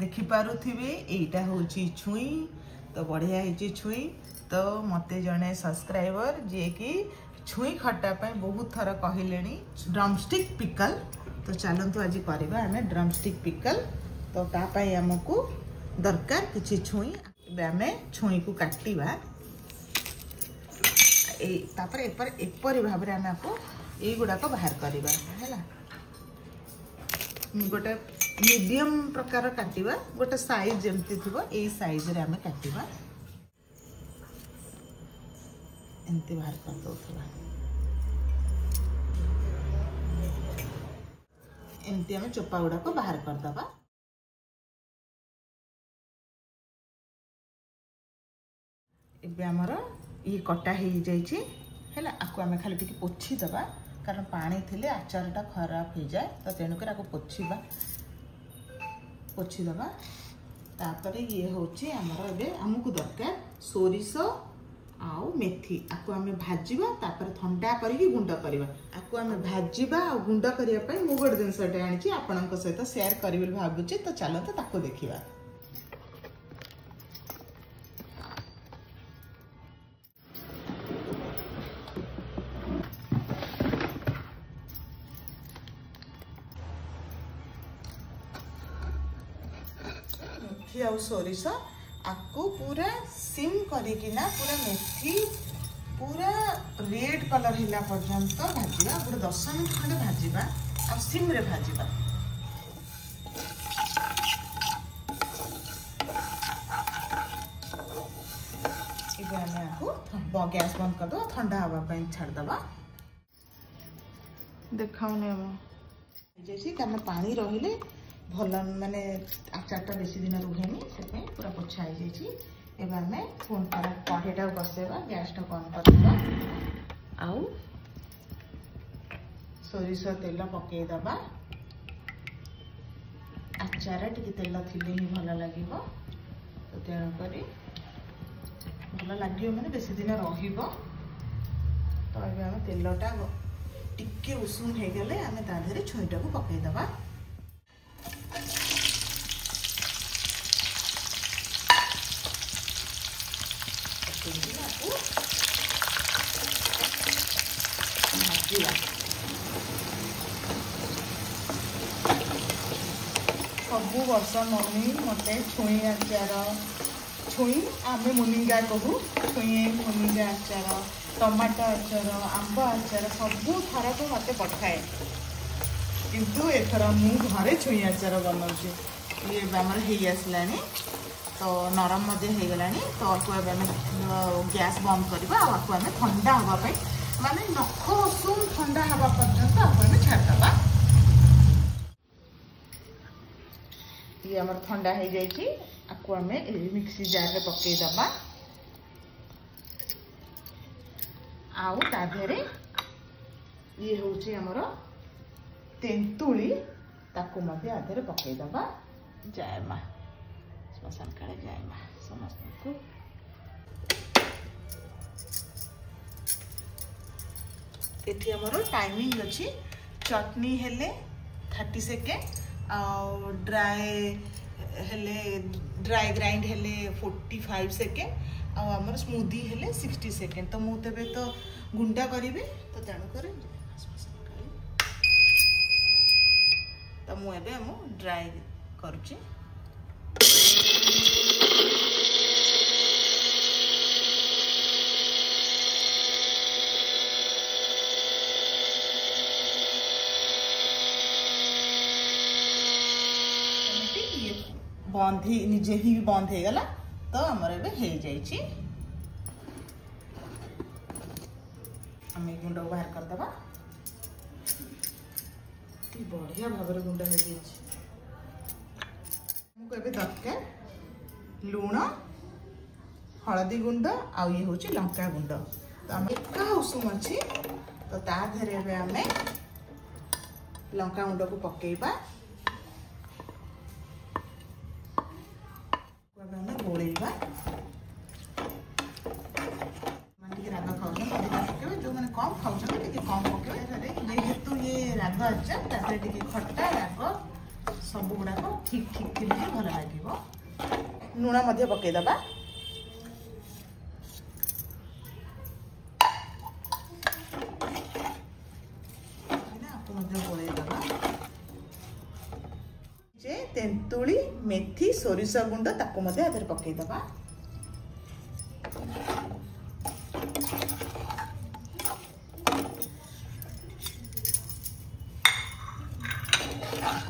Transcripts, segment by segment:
देखिपे यहीटा हूँ छुई तो बढ़िया है छुई तो मते जड़े सब्सक्राइबर जी कि छुई खटा बहुत थर कहले ड्रमस्टिक पिकल तो चलतु आज करवा आम ड्रमस्टिक पिकल तो तापाई आमको दरकार किसी छुई आम छुई को काटिबा एपरी भाव में आम को युड़ाक बाहर करवा है गोटे मीडियम प्रकार काटिबा गोटे साइज जमती थी यही साइज रे आम काटिबा एमती बाहर कर दउथबा एमती आम चोपा गुड़ा को बाहर कर दबा एबे हमर ये कटा हो जाइए है आपको आम खाली टिके पोछी दबा कारण पानी थिले आचारटा खराब हो जाए तो तेणुक आपको पोछी दबा तापर ये होची हमर एबे हमकु दरकार सोरिष आउ मेथी आपको आम भाजवा तापर ठंडा करके गुंड करवा आपको आम भाजवा आ गुंड करने मु गोटे जिनसटे आनी आपण सहित शेयर करी भावुची तो चलते ताको देखिबा मेथी आउ सोरिष आपको पूरा सिम करिकिना पूरा मेथी पूरा रेड कलर हिला पर्यंत भाजवा पूरा 10 मिनट खंडे भाजवा आ सिम रे भाजवा गैस बंद कर दो ठंडा हवा छाड़ दबा देखाऊने जैसे कारण पानी रहिले भल माने आचारटा बेसी दिन रुहेनी से पूरा पोछा हो जाए आम फोन कढ़ईटा बसेवा गैसटा बंद करवा आउ सोरिष तेल पकईदबा आचार टिके तेल थिले ही भल लगे तो तेणुक भल लगे मैंने बेसी दिन रहिबो तो ये आम तेलटा टिके उषुम हो गले आम ताधे छुईटा को पकईदबा सबु वर्ष मम्मी मते छुई आचार छुई आम मुनिंगा कहू छुई मुनिंगा आचार टमाटो आचार आंब आचार सबू थर को मत पठाए किंतु एथर मु घरे छुई आचार बनाऊँ ये आम आसला तो नरम हो गला तो आपको गैस बंद करवा आपको आम ठंडा हाँपाई माने नख उषुम ठंडा हवा पर्यंत आपको छाड़दबा ये आम ठंडा हो जाइए आपको आम मिक्सी जार रे पकईदबा आउ ताधे ये हूँ आमर तेंतुली ताकू आधे पकईदबा जय माँ श्मशान काले जय माँ समस्त को एठी हमरो टाइमिंग अछि चटनी हेले 30 सेकेंड और ड्राई ग्राइंड हेले 45 सेकेंड और हमर स्मूदी हेले 60 सेकेंड तो मु तबे तो गुंडा करिवे तो तेणु करे तो मु एबे मु ड्राई करूची बंद ही निजे ही बंद हो गला तो आमर एबे हो जाइए आम गुंड को बाहर करदबा बढ़िया भाव में गुंड हो जाइए दरकार लुण हलदी गुंड आ ये हूँ लंका गुंड तो आम एका उषुम अच्छी तो ताधे आम लंका गुंड को पकेबा गोलेबा राग खाऊ जो मैंने कम खाऊ कम पके जेहेतु ये राग अच्छा खट्टा राग सब गुड़ाक ठीक ठीक थे भल लगे। लुण मध्य पकईदबा। तेंतुली मेथी सोरिष गुंड ताको मध्य आधर पकईदबा।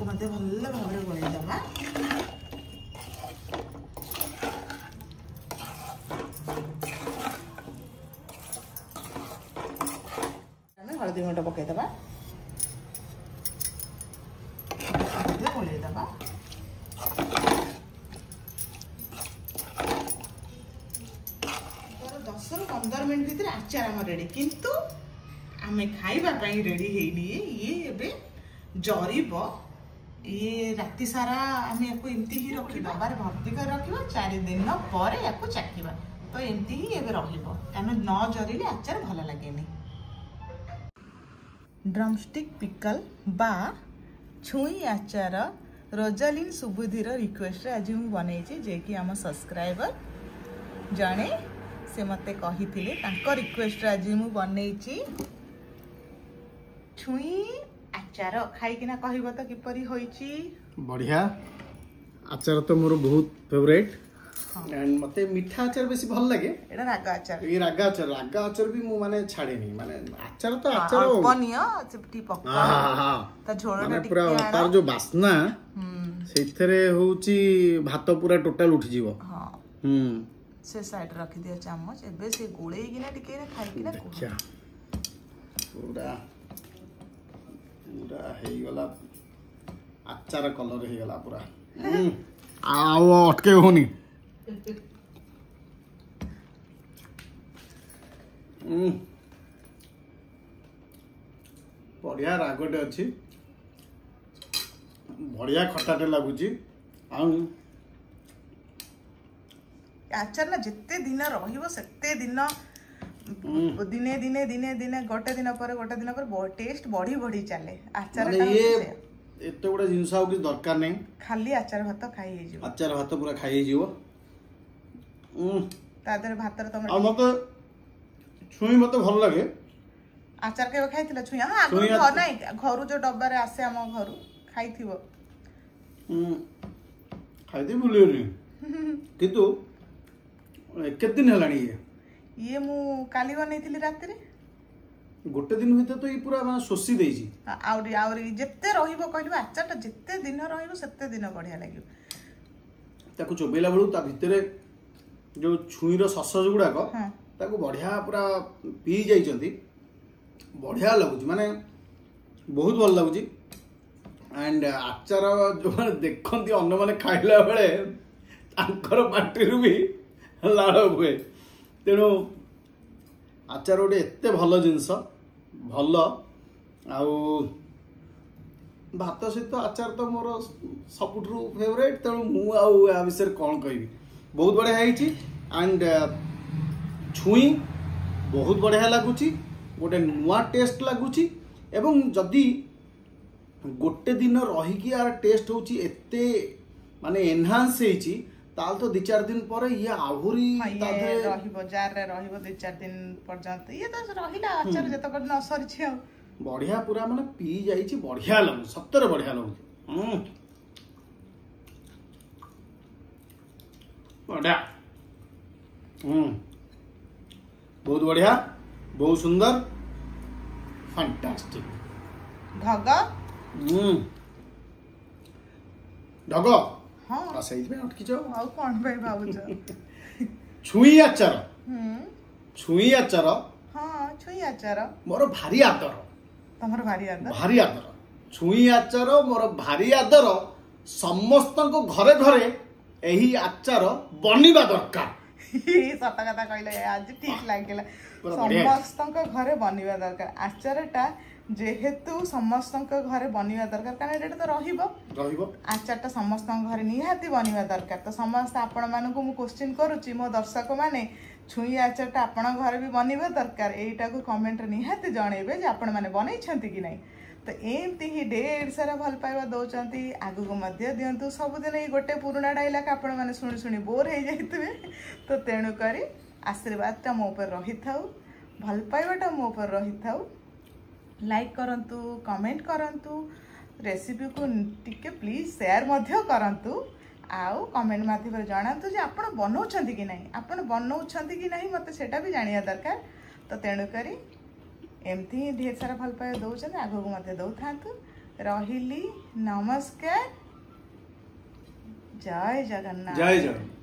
मध्य भल भाव गोलैदबा। हलदी गुंड पकईदबा गोलैदबा। 10-15 मिनट भीतर आचार आम रेडी किंतु आमे खाइबा पई रेडी हेली। ये एबे जरीब ये राति सारा आम या एमती ही रखी डबार भर्ती कर रखा 4 दिन पर या चाखा तो एमती ही एबे रहिबो कारण न जरिले आचार भल लगे। ड्रमस्टिक पिकल बा छुई आचार रोजालिन सुबुधीर रिक्वेस्ट आज मुझे बनई जे कि आम सब्सक्राइबर जड़े से मते कही रिक्वेस्ट आज मुझे बनई छुई आचार खाइकिना कहब तो किपरि होइची। बढ़िया आचार तो मोर बहुत फेवरेट एंड मते मीठा आचार बेसी भल लगे। एटा रागा आचार ये रागा आचार भी मु माने छाड़े नहीं माने आचार तो आचार पनिया चिपटी पक्का हां ता झोळटा माने पूरा तार जो बासना सेथरे होउची भात पूरा टोटल उठी जीवो। हां से साइड रख दिया चम्मच एबे से गोळेई किना टिके खाइ किना अच्छा पूरा पूरा हे गला आचार कलर हे गला पूरा आओ अटके होनी बढ़िया रागटे अच्छी बढ़िया खटाटे लगुच आचार ना जिते दिन रहिबो सेते दिन दिने दिने दिने दिने गोटे दिन पर टेस्ट बढ़ी बढ़ी चले आचार ये एते गुडा जिंस आउ कि दरकार नहीं खाली आचार भात खाई हे जिवो आचार भात पूरा खाई हे जिवो तादर भात रे तमे आ मते छुई मते भल लागे। आचार के खाइथिला छुई हां आगु घर नाही घरु जो डब्बा रे आसे हम घरु खाइथिबो खाइदे भूलियोनी किंतु केते दिन हलानी ये मु काली बनैथिली रात रे गोटे दिन भीतर तो ये पूरा माने सोसी देजी आउरी आउरी जेते रहिबो कहलिबो आचारटा जेते दिन रहिबो सेते दिन बढ़िया लागियो। ताको चोबेला बेलू ता भितरे जो छुईर ससज गुडाक ताको बढ़िया पूरा पी जाइचंती बढ़िया लगुच माने बहुत भल लगुच एंड आचार जो माने देखंती अन्य माने खाइला बेले तांकर पाटिरु भी लाळ हुए तेणु आचार गोटे एत भल जिनस भल आउ भात सहित आचार तो मोर सबुठु फेवरेट तेणु मु आउ या विषय कौन कहबी बहुत बढ़िया है एंड छुई बहुत बढ़िया लगुच गोटे नुआ टेस्ट लगुच एवं जदि गोटे दिन रहीकि यार टेस्ट होची एते माने एनहांस हेची ताल तो 2-4 दिन पर ये आहुरी तादे रहिबो जार रे रहिबो 2-4 दिन पर्यंत ये तो रहिला आचार जत पर न सरिछि बढ़िया पूरा माने पी जाईची बढ़िया लगु सत्तर बढ़िया लगु बढ़िया बहुत बढ़िया बहुत सुंदर फैंटास्टिक ढग ढग हाँ सही में अटकी जाओ आउ कोन भाई बाबू छुई आचार छुई आचार हाँ छुई आचार मोर भारी आदर तमर भारी आदर छुई आचार मोर भारी आदर समस्त घरे घरे एही आचार बनिबा दरकार सत कथा कहले आज ठीक लागला समस्त घरे बनिबा दरकार आचारटा जेहेतु समस्त घरे बनिबा दरकार कारण एटा तो रहिबो आचारटा समस्त घरे निहाती बनिबा दरकार तो समस्त आपण मानकु मु क्वेश्चन करूची मो दर्शक माने छुई आचारटा आपण घरे भी बनिबा दरकार एटा को कमेंट रे निहाती जणेबे जे आपण माने बनै छथि कि नै तो एमती ही ढेर सारा भल पाइबा दौरान आगू को मध्य दिंतु सबुदिन ये गोटे पुराणा डायलॉग आपण मैंने शुणी शुणी बोर हो जाइए तो तेणुक आशीर्वादटा मो पर रही थाउ भल पाइबाटा मो पर रही थाउ लाइक करंतु कमेंट करंतु रेसिपी को टिके प्लीज शेयर मध्य करंतु आउ कमेंट माध्यम जनातु जे आपण बनाउछंती कि नहीं आपण बनाउछंती कि नहीं मते सेटा भी जानिया दरकार तो तेणुक एमती ढेर सारा भल पाइबा दौरान आगू को मत दौ था रही नमस्कार जय जगन्नाथ। जय जगन्नाथ।